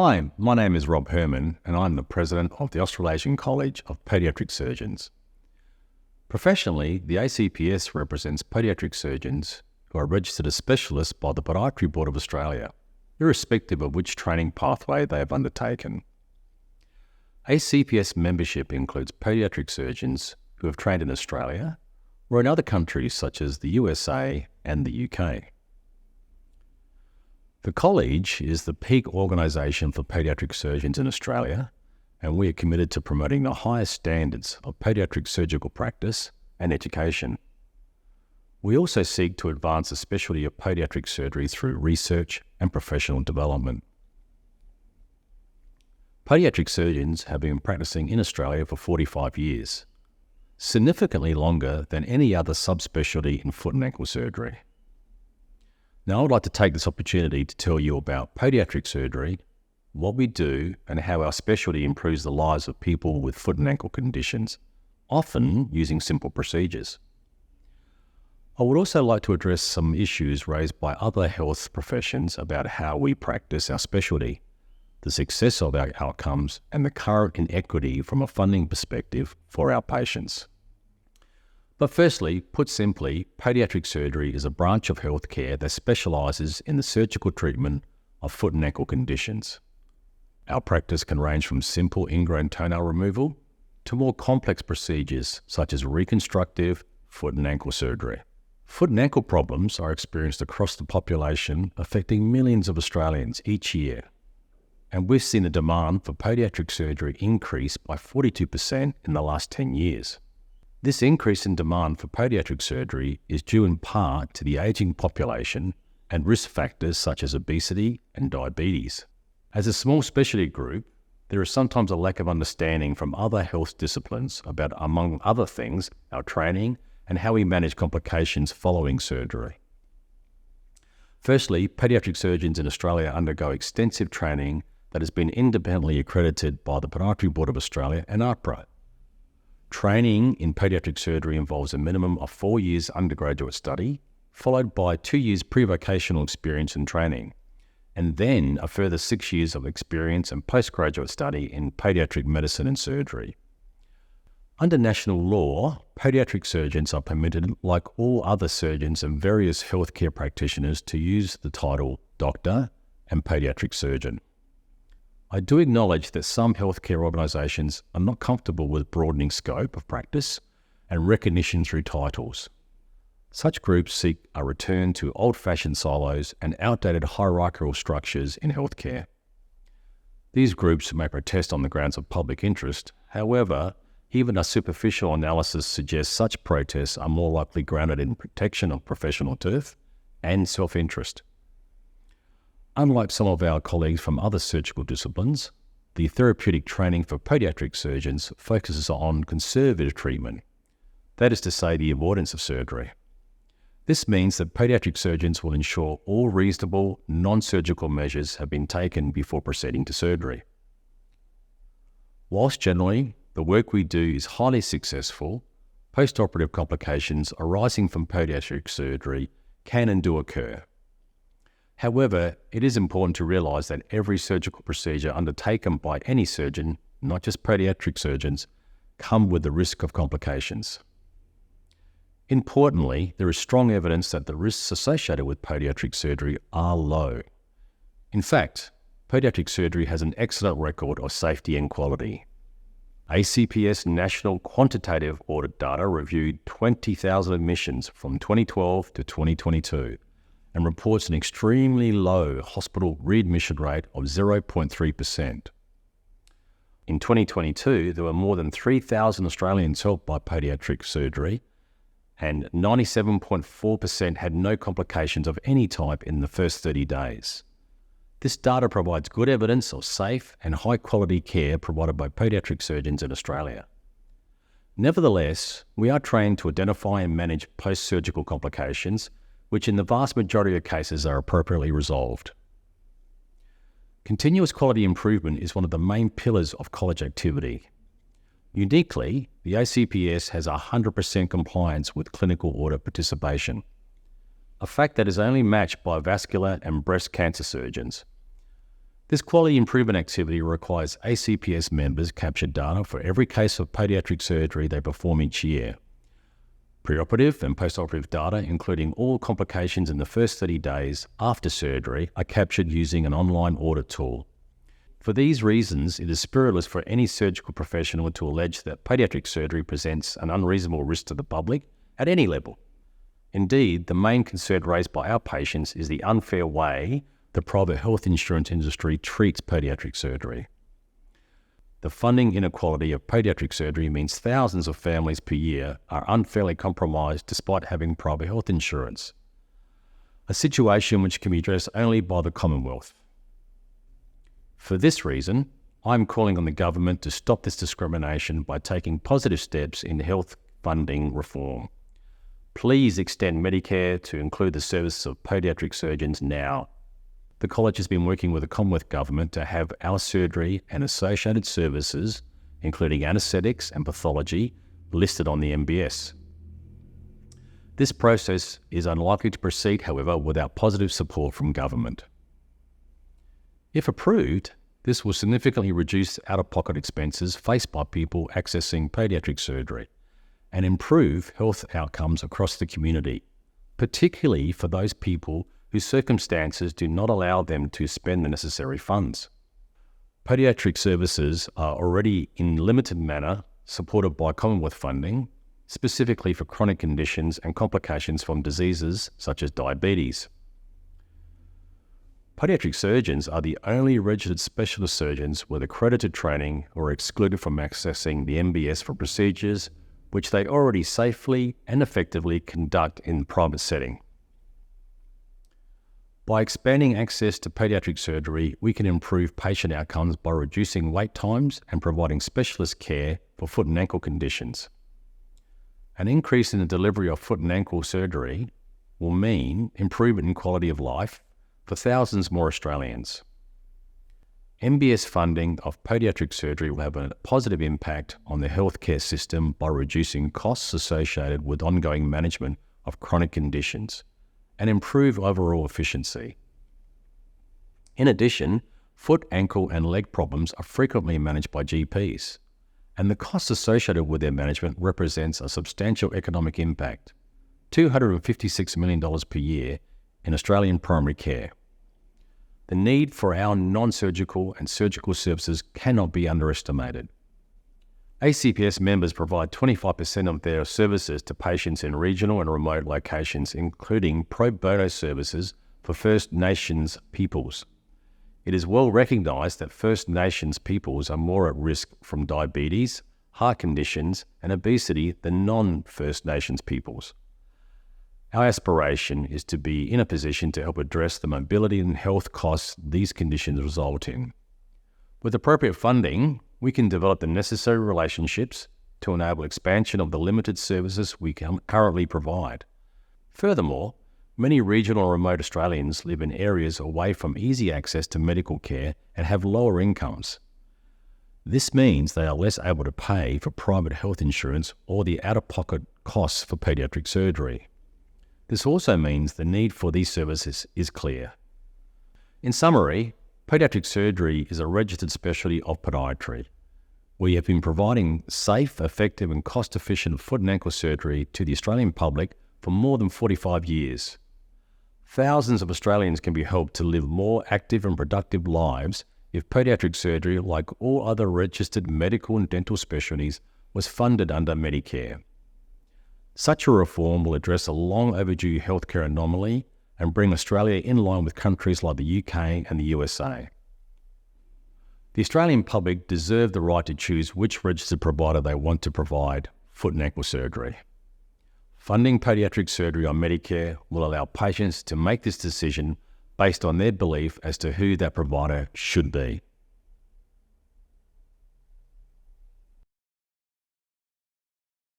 Hi, my name is Rob Hermann and I'm the President of the Australasian College of Podiatric Surgeons. Professionally, the ACPS represents podiatric surgeons who are registered as specialists by the Podiatric Board of Australia, irrespective of which training pathway they have undertaken. ACPS membership includes podiatric surgeons who have trained in Australia or in other countries such as the USA and the UK. The College is the peak organisation for podiatric surgeons in Australia, and we are committed to promoting the highest standards of podiatric surgical practice and education. We also seek to advance the specialty of podiatric surgery through research and professional development. Podiatric surgeons have been practicing in Australia for 45 years, significantly longer than any other subspecialty in foot and ankle surgery. Now, I would like to take this opportunity to tell you about podiatric surgery, what we do, and how our specialty improves the lives of people with foot and ankle conditions, often using simple procedures. I would also like to address some issues raised by other health professions about how we practice our specialty, the success of our outcomes, and the current inequity from a funding perspective for our patients. But firstly, put simply, podiatric surgery is a branch of healthcare that specialises in the surgical treatment of foot and ankle conditions. Our practice can range from simple ingrown toenail removal to more complex procedures such as reconstructive foot and ankle surgery. Foot and ankle problems are experienced across the population, affecting millions of Australians each year. And we've seen the demand for podiatric surgery increase by 42% in the last 10 years. This increase in demand for podiatric surgery is due in part to the ageing population and risk factors such as obesity and diabetes. As a small specialty group, there is sometimes a lack of understanding from other health disciplines about, among other things, our training and how we manage complications following surgery. Firstly, podiatric surgeons in Australia undergo extensive training that has been independently accredited by the Podiatric Board of Australia and AHPRA. Training in podiatric surgery involves a minimum of 4 years undergraduate study, followed by 2 years pre-vocational experience and training, and then a further 6 years of experience and postgraduate study in podiatric medicine and surgery. Under national law, podiatric surgeons are permitted, like all other surgeons and various healthcare practitioners, to use the title doctor and podiatric surgeon. I do acknowledge that some healthcare organisations are not comfortable with broadening scope of practice and recognition through titles. Such groups seek a return to old-fashioned silos and outdated hierarchical structures in healthcare. These groups may protest on the grounds of public interest. However, even a superficial analysis suggests such protests are more likely grounded in protection of professional turf and self-interest. Unlike some of our colleagues from other surgical disciplines, the therapeutic training for podiatric surgeons focuses on conservative treatment, that is to say, the avoidance of surgery. This means that podiatric surgeons will ensure all reasonable, non-surgical measures have been taken before proceeding to surgery. Whilst generally the work we do is highly successful, post-operative complications arising from podiatric surgery can and do occur. However, it is important to realise that every surgical procedure undertaken by any surgeon, not just podiatric surgeons, come with the risk of complications. Importantly, there is strong evidence that the risks associated with podiatric surgery are low. In fact, podiatric surgery has an excellent record of safety and quality. ACPS National Quantitative Audit data reviewed 20,000 admissions from 2012 to 2022 and reports an extremely low hospital readmission rate of 0.3%. In 2022, there were more than 3,000 Australians helped by podiatric surgery, and 97.4% had no complications of any type in the first 30 days. This data provides good evidence of safe and high-quality care provided by podiatric surgeons in Australia. Nevertheless, we are trained to identify and manage post-surgical complications, which in the vast majority of cases are appropriately resolved. Continuous quality improvement is one of the main pillars of college activity. Uniquely, the ACPS has 100% compliance with clinical audit participation, a fact that is only matched by vascular and breast cancer surgeons. This quality improvement activity requires ACPS members capture data for every case of podiatric surgery they perform each year. Preoperative and postoperative data, including all complications in the first 30 days after surgery, are captured using an online audit tool. For these reasons, it is spurious for any surgical professional to allege that podiatric surgery presents an unreasonable risk to the public at any level. Indeed, the main concern raised by our patients is the unfair way the private health insurance industry treats podiatric surgery. The funding inequality of podiatric surgery means thousands of families per year are unfairly compromised despite having private health insurance, a situation which can be addressed only by the Commonwealth. For this reason, I'm calling on the government to stop this discrimination by taking positive steps in health funding reform. Please extend Medicare to include the services of podiatric surgeons now. The college has been working with the Commonwealth Government to have our surgery and associated services, including anaesthetics and pathology, listed on the MBS. This process is unlikely to proceed, however, without positive support from government. If approved, this will significantly reduce out-of-pocket expenses faced by people accessing podiatric surgery and improve health outcomes across the community, particularly for those people whose circumstances do not allow them to spend the necessary funds. Podiatric services are already in limited manner supported by Commonwealth funding, specifically for chronic conditions and complications from diseases such as diabetes. Podiatric surgeons are the only registered specialist surgeons with accredited training who are excluded from accessing the MBS for procedures which they already safely and effectively conduct in the private setting. By expanding access to podiatric surgery, we can improve patient outcomes by reducing wait times and providing specialist care for foot and ankle conditions. An increase in the delivery of foot and ankle surgery will mean improvement in quality of life for thousands more Australians. MBS funding of podiatric surgery will have a positive impact on the healthcare system by reducing costs associated with ongoing management of chronic conditions and improve overall efficiency. In addition, foot, ankle and leg problems are frequently managed by GPs, and the costs associated with their management represents a substantial economic impact, $256 million per year in Australian primary care. The need for our non-surgical and surgical services cannot be underestimated. ACPS members provide 25% of their services to patients in regional and remote locations, including pro bono services for First Nations peoples. It is well recognised that First Nations peoples are more at risk from diabetes, heart conditions, and obesity than non-First Nations peoples. Our aspiration is to be in a position to help address the mobility and health costs these conditions result in. With appropriate funding, we can develop the necessary relationships to enable expansion of the limited services we can currently provide. Furthermore, many regional and remote Australians live in areas away from easy access to medical care and have lower incomes. This means they are less able to pay for private health insurance or the out-of-pocket costs for pediatric surgery. This also means the need for these services is clear. In summary, podiatric surgery is a registered specialty of podiatry. We have been providing safe, effective and cost-efficient foot and ankle surgery to the Australian public for more than 45 years. Thousands of Australians can be helped to live more active and productive lives if podiatric surgery, like all other registered medical and dental specialties, was funded under Medicare. Such a reform will address a long overdue healthcare anomaly and bring Australia in line with countries like the UK and the USA. The Australian public deserve the right to choose which registered provider they want to provide foot and ankle surgery. Funding podiatric surgery on Medicare will allow patients to make this decision based on their belief as to who that provider should be.